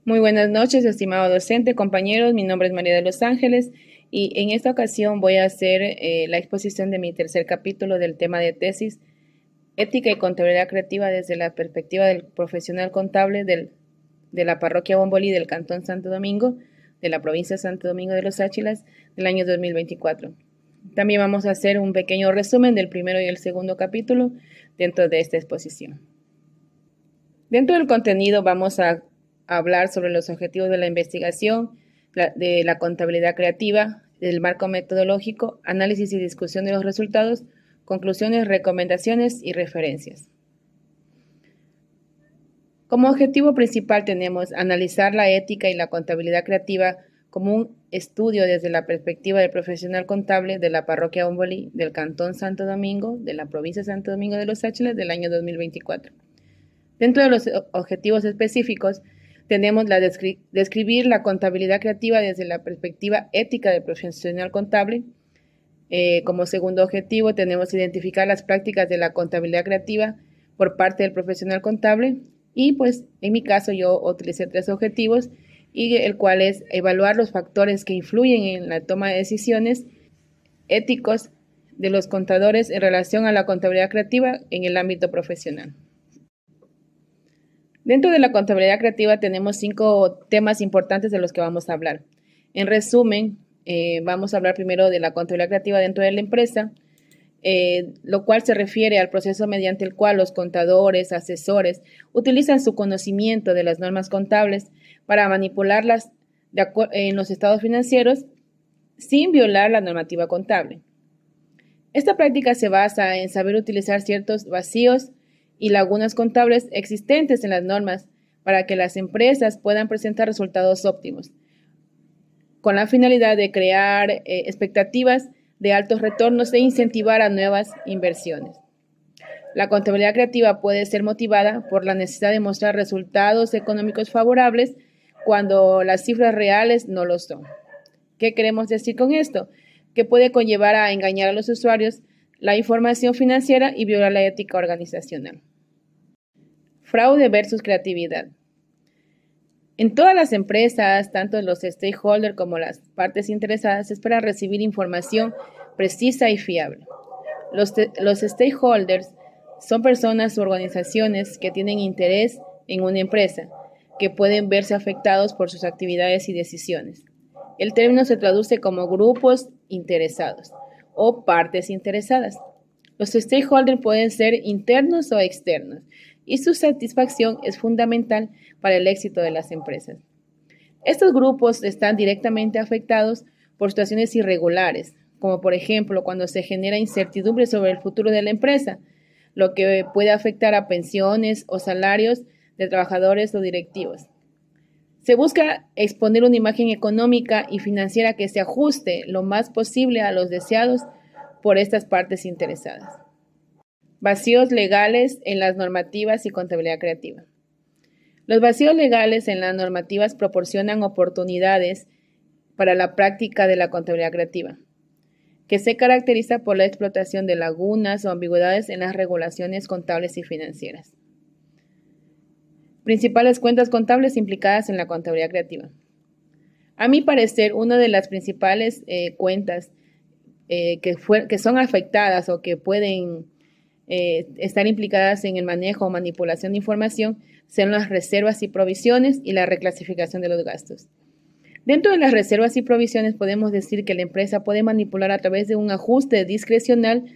Muy buenas noches, estimado docente, compañeros. Mi nombre es María de los Ángeles y en esta ocasión voy a hacer la exposición de mi tercer capítulo del tema de tesis, Ética y Contabilidad Creativa desde la perspectiva del profesional contable de la parroquia Bombolí del Cantón Santo Domingo, de la provincia de Santo Domingo de los Áchilas, del año 2024. También vamos a hacer un pequeño resumen del primero y el segundo capítulo dentro de esta exposición. Dentro del contenido vamos a hablar sobre los objetivos de la investigación, de la contabilidad creativa, del marco metodológico, análisis y discusión de los resultados, conclusiones, recomendaciones y referencias. Como objetivo principal tenemos analizar la ética y la contabilidad creativa como un estudio desde la perspectiva del profesional contable de la parroquia Bombolí del Cantón Santo Domingo, de la provincia de Santo Domingo de los Áchilas del año 2024. Dentro de los objetivos específicos, tenemos describir la contabilidad creativa desde la perspectiva ética del profesional contable. Como segundo objetivo, tenemos identificar las prácticas de la contabilidad creativa por parte del profesional contable. Y pues en mi caso yo utilicé 3 objetivos, y el cual es evaluar los factores que influyen en la toma de decisiones éticos de los contadores en relación a la contabilidad creativa en el ámbito profesional. Dentro de la contabilidad creativa tenemos 5 temas importantes de los que vamos a hablar. En resumen, vamos a hablar primero de la contabilidad creativa dentro de la empresa, lo cual se refiere al proceso mediante el cual los contadores, asesores, utilizan su conocimiento de las normas contables para manipularlas en los estados financieros sin violar la normativa contable. Esta práctica se basa en saber utilizar ciertos vacíos y lagunas contables existentes en las normas para que las empresas puedan presentar resultados óptimos, con la finalidad de crear expectativas de altos retornos e incentivar a nuevas inversiones. La contabilidad creativa puede ser motivada por la necesidad de mostrar resultados económicos favorables cuando las cifras reales no lo son. ¿Qué queremos decir con esto? Que puede conllevar a engañar a los usuarios la información financiera y violar la ética organizacional. Fraude versus creatividad. En todas las empresas, tanto los stakeholders como las partes interesadas, se espera recibir información precisa y fiable. Los stakeholders son personas u organizaciones que tienen interés en una empresa, que pueden verse afectados por sus actividades y decisiones. El término se traduce como grupos interesados o partes interesadas. Los stakeholders pueden ser internos o externos, y su satisfacción es fundamental para el éxito de las empresas. Estos grupos están directamente afectados por situaciones irregulares, como por ejemplo cuando se genera incertidumbre sobre el futuro de la empresa, lo que puede afectar a pensiones o salarios de trabajadores o directivos. Se busca exponer una imagen económica y financiera que se ajuste lo más posible a los deseados por estas partes interesadas. Vacíos legales en las normativas y contabilidad creativa. Los vacíos legales en las normativas proporcionan oportunidades para la práctica de la contabilidad creativa, que se caracteriza por la explotación de lagunas o ambigüedades en las regulaciones contables y financieras. Principales cuentas contables implicadas en la contabilidad creativa. A mi parecer, una de las principales cuentas que son afectadas o que pueden estar implicadas en el manejo o manipulación de información son las reservas y provisiones y la reclasificación de los gastos. Dentro de las reservas y provisiones podemos decir que la empresa puede manipular a través de un ajuste discrecional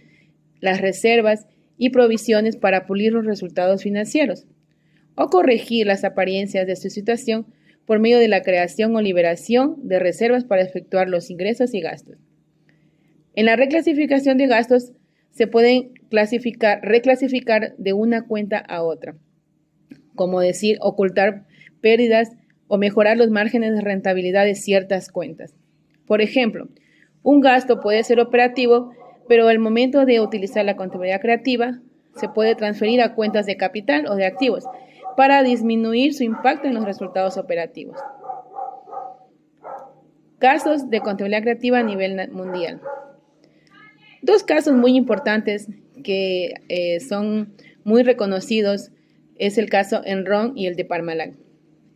las reservas y provisiones para pulir los resultados financieros o corregir las apariencias de su situación por medio de la creación o liberación de reservas para efectuar los ingresos y gastos. En la reclasificación de gastos se pueden reclasificar de una cuenta a otra, como decir, ocultar pérdidas o mejorar los márgenes de rentabilidad de ciertas cuentas. Por ejemplo, un gasto puede ser operativo, pero al momento de utilizar la contabilidad creativa, se puede transferir a cuentas de capital o de activos para disminuir su impacto en los resultados operativos. Casos de contabilidad creativa a nivel mundial. 2 casos muy importantes que son muy reconocidos es el caso Enron y el de Parmalat.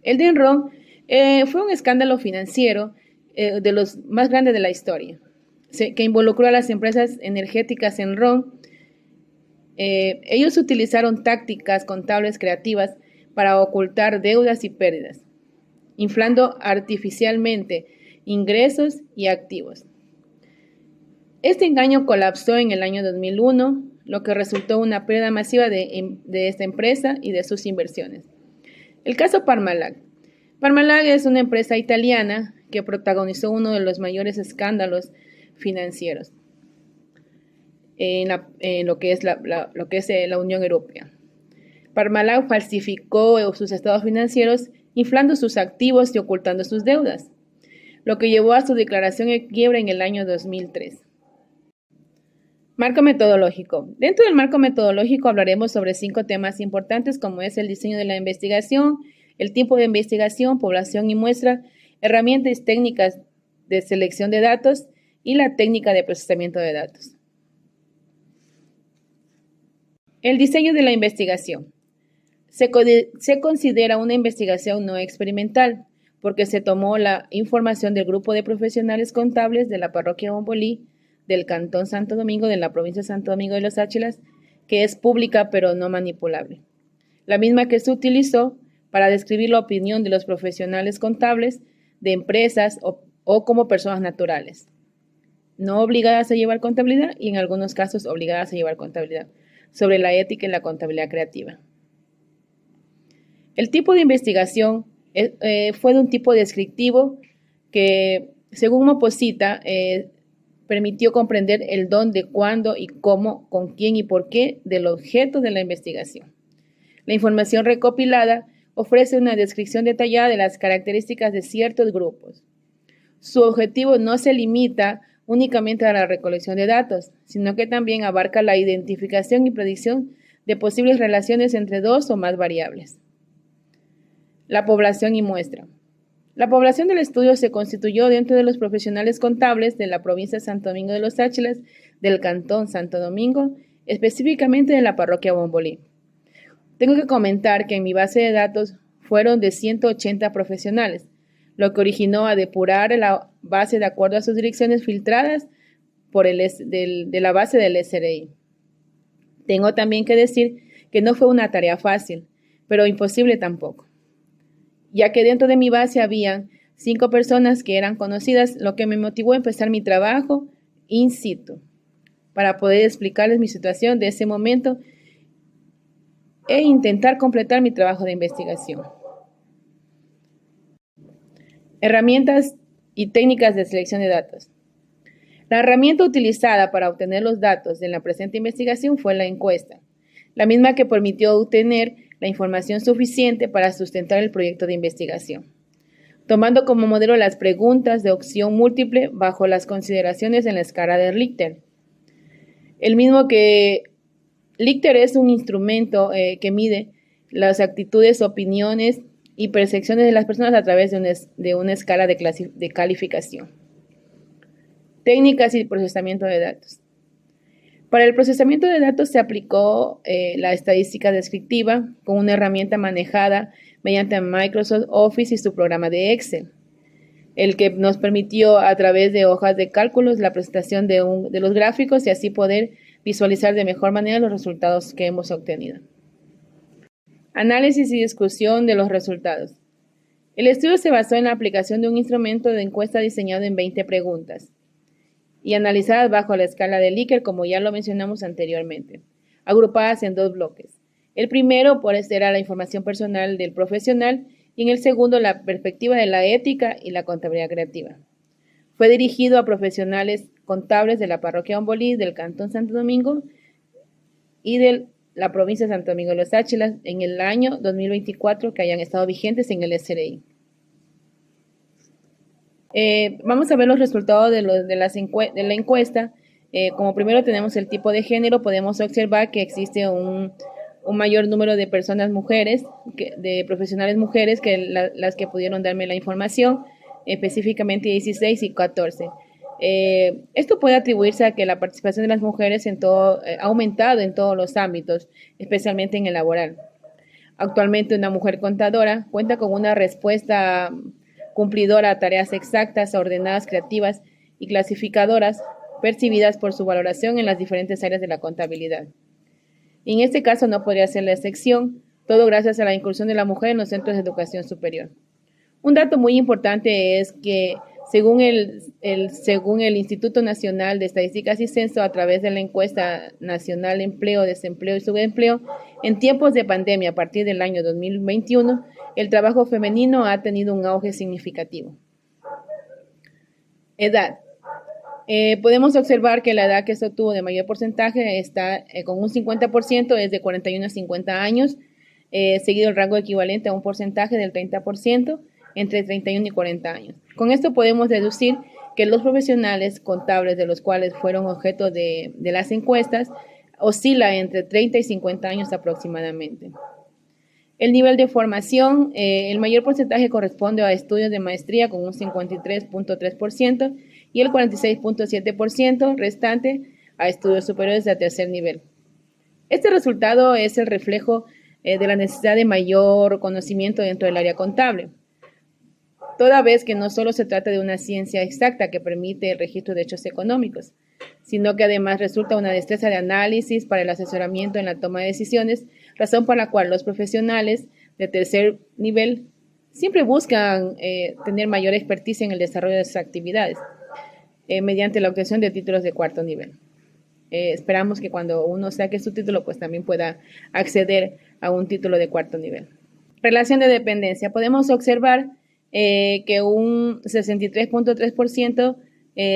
El de Enron Fue un escándalo financiero de los más grandes de la historia, que involucró a las empresas energéticas Enron. Ellos utilizaron tácticas contables creativas para ocultar deudas y pérdidas, inflando artificialmente ingresos y activos. Este engaño colapsó en el año 2001, lo que resultó en una pérdida masiva de esta empresa y de sus inversiones. El caso Parmalat. Parmalat es una empresa italiana que protagonizó uno de los mayores escándalos financieros en lo que es la Unión Europea. Parmalat falsificó sus estados financieros, inflando sus activos y ocultando sus deudas, lo que llevó a su declaración de quiebra en el año 2003. Marco metodológico. Dentro del marco metodológico hablaremos sobre 5 temas importantes, como es el diseño de la investigación, el tipo de investigación, población y muestra, herramientas técnicas de selección de datos y la técnica de procesamiento de datos. El diseño de la investigación. Se considera una investigación no experimental porque se tomó la información del grupo de profesionales contables de la parroquia Bombolí, del Cantón Santo Domingo, de la provincia de Santo Domingo de los Áchilas, que es pública pero no manipulable. La misma que se utilizó para describir la opinión de los profesionales contables de empresas o como personas naturales, no obligadas a llevar contabilidad y en algunos casos obligadas a llevar contabilidad, sobre la ética y la contabilidad creativa. El tipo de investigación fue de un tipo descriptivo que, según Moposita, permitió comprender el dónde, cuándo y cómo, con quién y por qué del objeto de la investigación. La información recopilada ofrece una descripción detallada de las características de ciertos grupos. Su objetivo no se limita únicamente a la recolección de datos, sino que también abarca la identificación y predicción de posibles relaciones entre 2 o más variables. La población y muestra. La población del estudio se constituyó dentro de los profesionales contables de la provincia de Santo Domingo de los Áchilas, del Cantón Santo Domingo, específicamente de la parroquia Bombolí. Tengo que comentar que en mi base de datos fueron de 180 profesionales, lo que originó a depurar la base de acuerdo a sus direcciones filtradas de la base del SRI. Tengo también que decir que no fue una tarea fácil, pero imposible tampoco, ya que dentro de mi base habían 5 personas que eran conocidas, lo que me motivó a empezar mi trabajo in situ, para poder explicarles mi situación de ese momento e intentar completar mi trabajo de investigación. Herramientas y técnicas de selección de datos. La herramienta utilizada para obtener los datos de la presente investigación fue la encuesta, la misma que permitió obtener la información suficiente para sustentar el proyecto de investigación, tomando como modelo las preguntas de opción múltiple bajo las consideraciones en la escala de Likert. El mismo que Likert es un instrumento que mide las actitudes, opiniones y percepciones de las personas a través de una escala de calificación. Técnicas y procesamiento de datos. Para el procesamiento de datos se aplicó la estadística descriptiva con una herramienta manejada mediante Microsoft Office y su programa de Excel, el que nos permitió a través de hojas de cálculos la presentación de los gráficos y así poder visualizar de mejor manera los resultados que hemos obtenido. Análisis y discusión de los resultados. El estudio se basó en la aplicación de un instrumento de encuesta diseñado en 20 preguntas y analizadas bajo la escala de Likert, como ya lo mencionamos anteriormente, agrupadas en 2 bloques. El primero era la información personal del profesional y en el segundo la perspectiva de la ética y la contabilidad creativa. Fue dirigido a profesionales contables de la parroquia Bombolí, del Cantón Santo Domingo y de la provincia de Santo Domingo de los Áchilas en el año 2024 que hayan estado vigentes en el SRI. Vamos a ver los resultados de la encuesta. Como primero tenemos el tipo de género, podemos observar que existe un mayor número de personas mujeres, de profesionales mujeres, que las que pudieron darme la información, específicamente 16 y 14. Esto puede atribuirse a que la participación de las mujeres ha aumentado en todos los ámbitos, especialmente en el laboral. Actualmente una mujer contadora cuenta con una respuesta cumplidora a tareas exactas, ordenadas, creativas y clasificadoras percibidas por su valoración en las diferentes áreas de la contabilidad. Y en este caso no podría ser la excepción, todo gracias a la inclusión de la mujer en los centros de educación superior. Un dato muy importante es que según el Instituto Nacional de Estadísticas y Censo, a través de la encuesta nacional de empleo, desempleo y subempleo, en tiempos de pandemia a partir del año 2021, el trabajo femenino ha tenido un auge significativo. Edad. Podemos observar que la edad que se obtuvo de mayor porcentaje está con un 50%, es de 41 a 50 años, seguido el rango equivalente a un porcentaje del 30%, entre 31 y 40 años. Con esto podemos deducir que los profesionales contables de los cuales fueron objeto de las encuestas oscila entre 30 y 50 años aproximadamente. El nivel de formación, el mayor porcentaje corresponde a estudios de maestría con un 53.3% y el 46.7% restante a estudios superiores de tercer nivel. Este resultado es el reflejo de la necesidad de mayor conocimiento dentro del área contable, toda vez que no solo se trata de una ciencia exacta que permite el registro de hechos económicos, sino que además resulta una destreza de análisis para el asesoramiento en la toma de decisiones, razón por la cual los profesionales de tercer nivel siempre buscan tener mayor experticia en el desarrollo de sus actividades mediante la obtención de títulos de cuarto nivel. Esperamos que cuando uno saque su título, pues también pueda acceder a un título de cuarto nivel. Relación de dependencia. Podemos observar que un 63.3%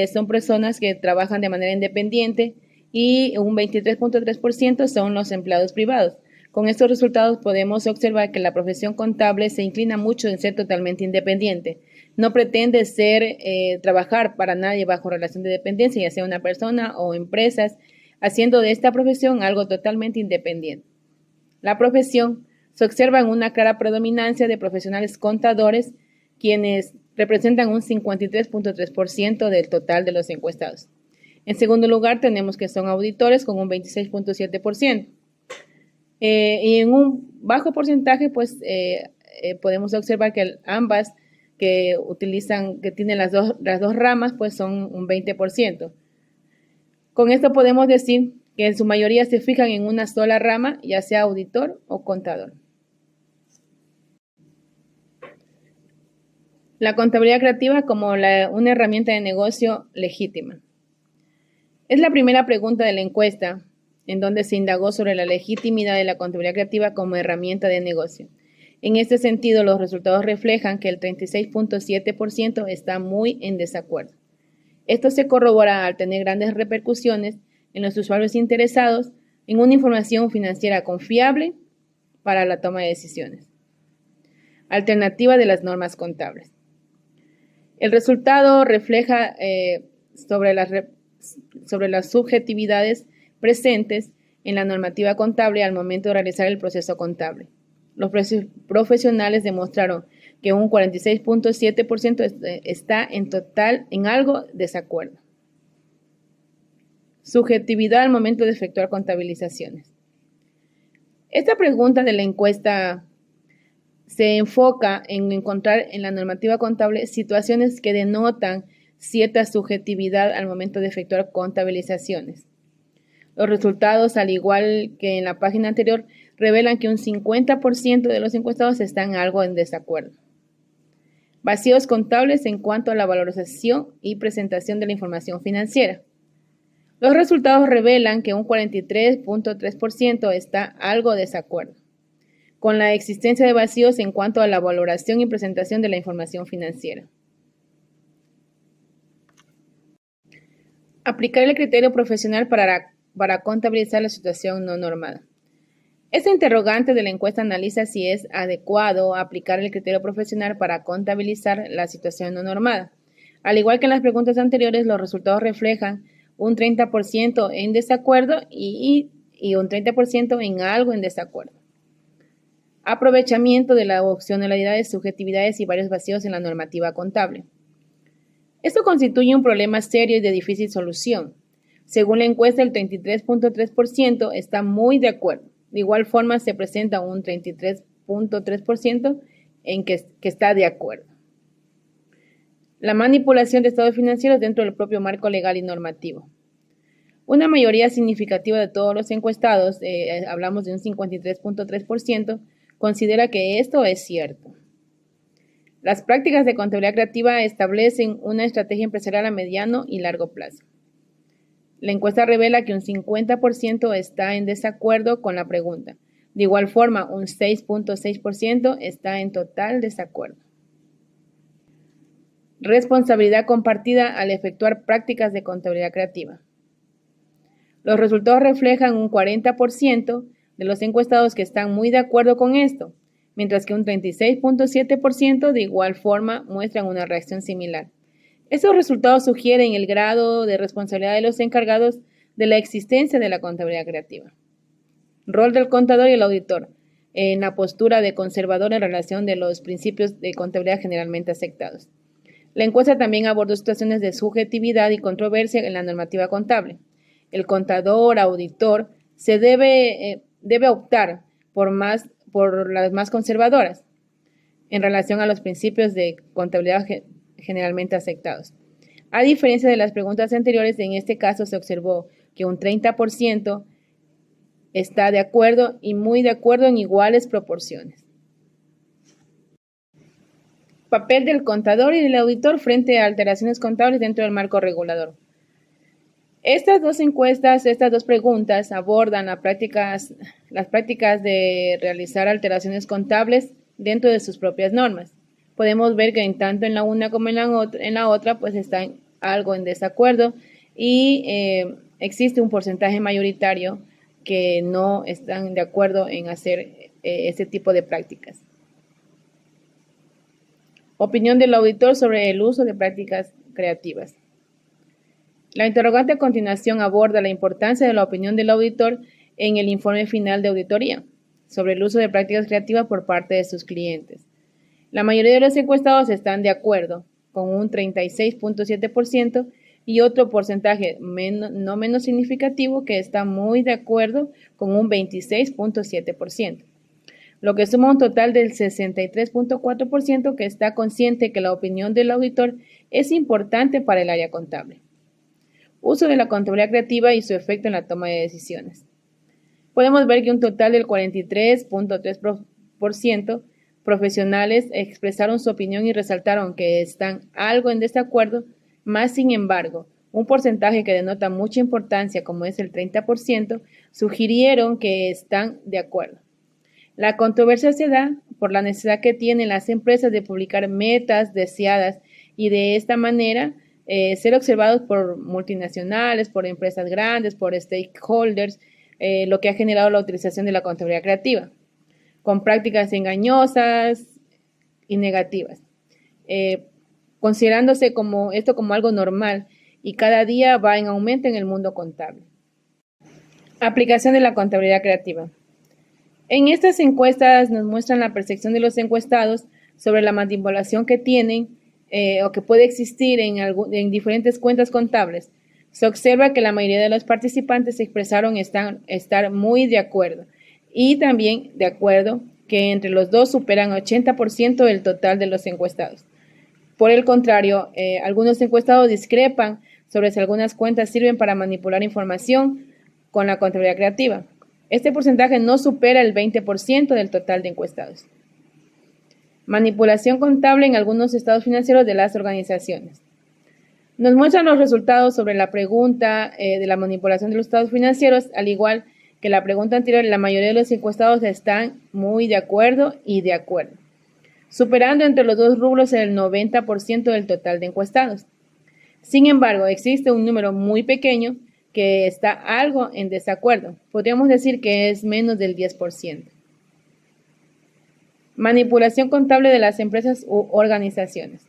son personas que trabajan de manera independiente y un 23.3% son los empleados privados. Con estos resultados podemos observar que la profesión contable se inclina mucho en ser totalmente independiente. No pretende trabajar para nadie bajo relación de dependencia, ya sea una persona o empresas, haciendo de esta profesión algo totalmente independiente. La profesión se observa en una clara predominancia de profesionales contadores, quienes representan un 53.3% del total de los encuestados. En segundo lugar, tenemos que son auditores con un 26.7%. Y en un bajo porcentaje, pues podemos observar que ambas que tienen las dos ramas, pues son un 20%. Con esto podemos decir que en su mayoría se fijan en una sola rama, ya sea auditor o contador. La contabilidad creativa como una herramienta de negocio legítima. Es la primera pregunta de la encuesta, en donde se indagó sobre la legitimidad de la contabilidad creativa como herramienta de negocio. En este sentido, los resultados reflejan que el 36.7% está muy en desacuerdo. Esto se corrobora al tener grandes repercusiones en los usuarios interesados en una información financiera confiable para la toma de decisiones. Alternativa de las normas contables. El resultado refleja sobre las subjetividades presentes en la normativa contable al momento de realizar el proceso contable. Los profesionales demostraron que un 46.7% está en algo desacuerdo. Subjetividad al momento de efectuar contabilizaciones. Esta pregunta de la encuesta se enfoca en encontrar en la normativa contable situaciones que denotan cierta subjetividad al momento de efectuar contabilizaciones. Los resultados, al igual que en la página anterior, revelan que un 50% de los encuestados están algo en desacuerdo. Vacíos contables en cuanto a la valorización y presentación de la información financiera. Los resultados revelan que un 43.3% está algo de desacuerdo con la existencia de vacíos en cuanto a la valoración y presentación de la información financiera. Aplicar el criterio profesional para contabilizar la situación no normada. Esta interrogante de la encuesta analiza si es adecuado aplicar el criterio profesional para contabilizar la situación no normada. Al igual que en las preguntas anteriores, los resultados reflejan un 30% en desacuerdo y un 30% en algo en desacuerdo. Aprovechamiento de la opcionalidad de subjetividades y varios vacíos en la normativa contable. Esto constituye un problema serio y de difícil solución. Según la encuesta, el 33.3% está muy de acuerdo. De igual forma, se presenta un 33.3% en que está de acuerdo. La manipulación de estados financieros dentro del propio marco legal y normativo. Una mayoría significativa de todos los encuestados, hablamos de un 53.3%, considera que esto es cierto. Las prácticas de contabilidad creativa establecen una estrategia empresarial a mediano y largo plazo. La encuesta revela que un 50% está en desacuerdo con la pregunta. De igual forma, un 6.6% está en total desacuerdo. Responsabilidad compartida al efectuar prácticas de contabilidad creativa. Los resultados reflejan un 40% de los encuestados que están muy de acuerdo con esto, mientras que un 36.7% de igual forma muestran una reacción similar. Estos resultados sugieren el grado de responsabilidad de los encargados de la existencia de la contabilidad creativa. Rol del contador y el auditor en la postura de conservador en relación de los principios de contabilidad generalmente aceptados. La encuesta también abordó situaciones de subjetividad y controversia en la normativa contable. El contador, auditor, debe optar por las más conservadoras en relación a los principios de contabilidad generalmente aceptados. A diferencia de las preguntas anteriores, en este caso se observó que un 30% está de acuerdo y muy de acuerdo en iguales proporciones. Papel del contador y del auditor frente a alteraciones contables dentro del marco regulador. Estas dos preguntas abordan las prácticas de realizar alteraciones contables dentro de sus propias normas. Podemos ver que tanto en la una como en la otra pues están algo en desacuerdo y existe un porcentaje mayoritario que no están de acuerdo en hacer este tipo de prácticas. Opinión del auditor sobre el uso de prácticas creativas. La interrogante a continuación aborda la importancia de la opinión del auditor en el informe final de auditoría sobre el uso de prácticas creativas por parte de sus clientes. La mayoría de los encuestados están de acuerdo, con un 36.7%, y otro porcentaje no menos significativo que está muy de acuerdo, con un 26.7%. Lo que suma un total del 63.4% que está consciente que la opinión del auditor es importante para el área contable. Uso de la contabilidad creativa y su efecto en la toma de decisiones. Podemos ver que un total del 43.3% profesionales expresaron su opinión y resaltaron que están algo en desacuerdo, más sin embargo, un porcentaje que denota mucha importancia, como es el 30%, sugirieron que están de acuerdo. La controversia se da por la necesidad que tienen las empresas de publicar metas deseadas y de esta manera ser observados por multinacionales, por empresas grandes, por stakeholders, lo que ha generado la utilización de la contabilidad creativa, con prácticas engañosas y negativas, considerándose como algo normal y cada día va en aumento en el mundo contable. Aplicación de la contabilidad creativa. En estas encuestas nos muestran la percepción de los encuestados sobre la manipulación que tienen o que puede existir en diferentes cuentas contables. Se observa que la mayoría de los participantes expresaron estar muy de acuerdo y también de acuerdo que entre los dos superan 80% del total de los encuestados. Por el contrario, algunos encuestados discrepan sobre si algunas cuentas sirven para manipular información con la contabilidad creativa. Este porcentaje no supera el 20% del total de encuestados. Manipulación contable en algunos estados financieros de las organizaciones. Nos muestran los resultados sobre la pregunta de la manipulación de los estados financieros, al igual que la pregunta anterior. La mayoría de los encuestados están muy de acuerdo y de acuerdo, superando entre los dos rubros el 90% del total de encuestados. Sin embargo, existe un número muy pequeño que está algo en desacuerdo. Podríamos decir que es menos del 10%. Manipulación contable de las empresas u organizaciones.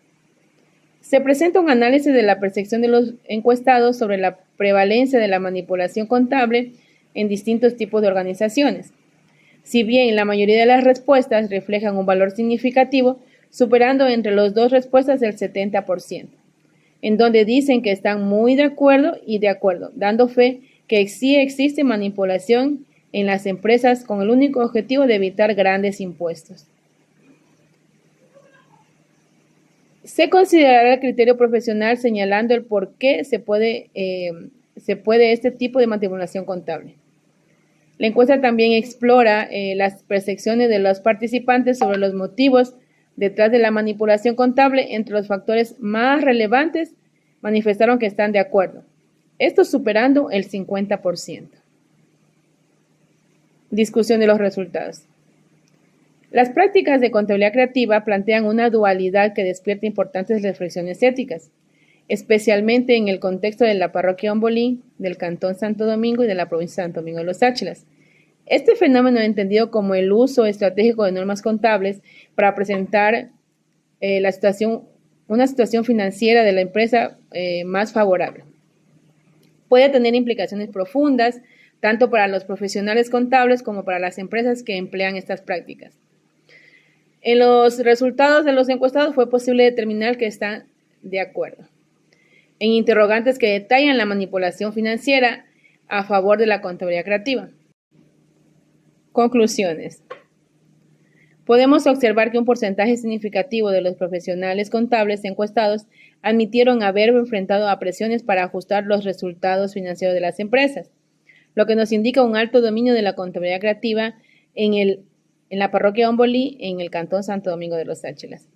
Se presenta un análisis de la percepción de los encuestados sobre la prevalencia de la manipulación contable en distintos tipos de organizaciones. Si bien la mayoría de las respuestas reflejan un valor significativo, superando entre las dos respuestas el 70%. En donde dicen que están muy de acuerdo y de acuerdo, dando fe que sí existe manipulación en las empresas con el único objetivo de evitar grandes impuestos. Se considerará el criterio profesional señalando el por qué se puede este tipo de manipulación contable. La encuesta también explora las percepciones de los participantes sobre los motivos detrás de la manipulación contable. Entre los factores más relevantes, manifestaron que están de acuerdo, esto superando el 50%. Discusión de los resultados. Las prácticas de contabilidad creativa plantean una dualidad que despierta importantes reflexiones éticas, especialmente en el contexto de la parroquia Ombolí, del Cantón Santo Domingo y de la provincia de Santo Domingo de los Áchilas. Este fenómeno es entendido como el uso estratégico de normas contables para presentar una situación financiera de la empresa más favorable. Puede tener implicaciones profundas, tanto para los profesionales contables como para las empresas que emplean estas prácticas. En los resultados de los encuestados fue posible determinar que están de acuerdo en interrogantes que detallan la manipulación financiera a favor de la contabilidad creativa. Conclusiones. Podemos observar que un porcentaje significativo de los profesionales contables encuestados admitieron haber enfrentado a presiones para ajustar los resultados financieros de las empresas, lo que nos indica un alto dominio de la contabilidad creativa en la parroquia Ombolí, en el Cantón Santo Domingo de los Áchilas.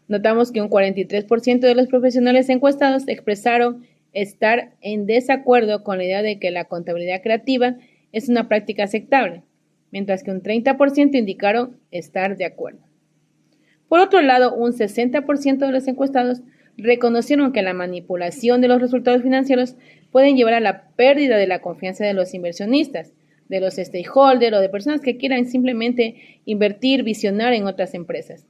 Notamos que un 43% de los profesionales encuestados expresaron estar en desacuerdo con la idea de que la contabilidad creativa es una práctica aceptable, mientras que un 30% indicaron estar de acuerdo. Por otro lado, un 60% de los encuestados reconocieron que la manipulación de los resultados financieros pueden llevar a la pérdida de la confianza de los inversionistas, de los stakeholders o de personas que quieran simplemente invertir, visionar en otras empresas,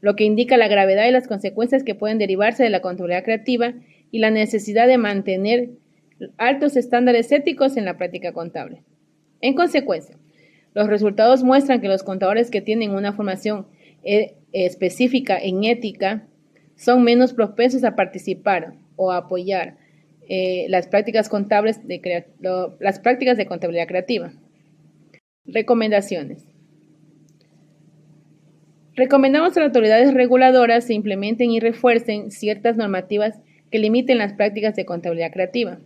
lo que indica la gravedad y las consecuencias que pueden derivarse de la contabilidad creativa y la necesidad de mantener altos estándares éticos en la práctica contable. En consecuencia, los resultados muestran que los contadores que tienen una formación específica en ética son menos propensos a participar o a apoyar las prácticas de contabilidad creativa. Recomendaciones. Recomendamos a las autoridades reguladoras se implementen y refuercen ciertas normativas que limiten las prácticas de contabilidad creativa.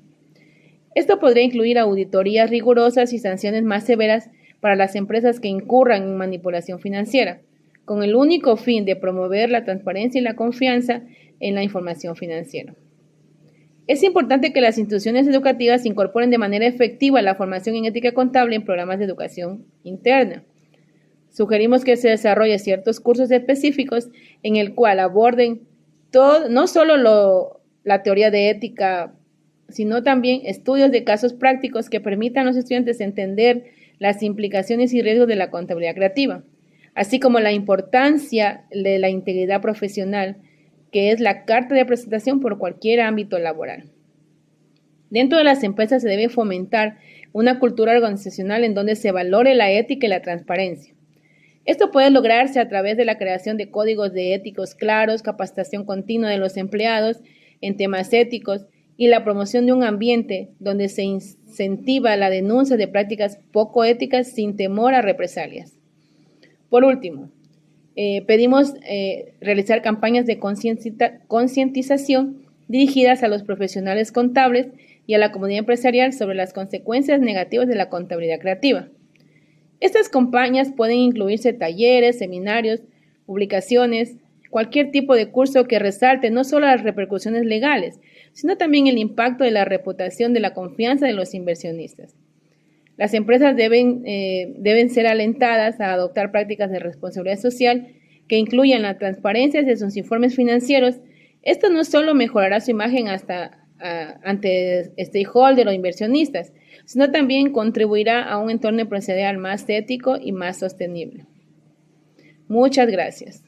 Esto podría incluir auditorías rigurosas y sanciones más severas para las empresas que incurran en manipulación financiera, con el único fin de promover la transparencia y la confianza en la información financiera. Es importante que las instituciones educativas incorporen de manera efectiva la formación en ética contable en programas de educación interna. Sugerimos que se desarrolle ciertos cursos específicos en el cual aborden no solo la teoría de ética, sino también estudios de casos prácticos que permitan a los estudiantes entender las implicaciones y riesgos de la contabilidad creativa, así como la importancia de la integridad profesional, que es la carta de presentación por cualquier ámbito laboral. Dentro de las empresas se debe fomentar una cultura organizacional en donde se valore la ética y la transparencia. Esto puede lograrse a través de la creación de códigos de éticos claros, capacitación continua de los empleados en temas éticos y la promoción de un ambiente donde se incentiva la denuncia de prácticas poco éticas sin temor a represalias. Por último, pedimos realizar campañas de concientización dirigidas a los profesionales contables y a la comunidad empresarial sobre las consecuencias negativas de la contabilidad creativa. Estas campañas pueden incluirse talleres, seminarios, publicaciones, cualquier tipo de curso que resalte no solo las repercusiones legales, sino también el impacto de la reputación de la confianza de los inversionistas. Las empresas deben ser alentadas a adoptar prácticas de responsabilidad social que incluyan la transparencia de sus informes financieros. Esto no solo mejorará su imagen ante stakeholders o inversionistas, sino también contribuirá a un entorno empresarial más ético y más sostenible. Muchas gracias.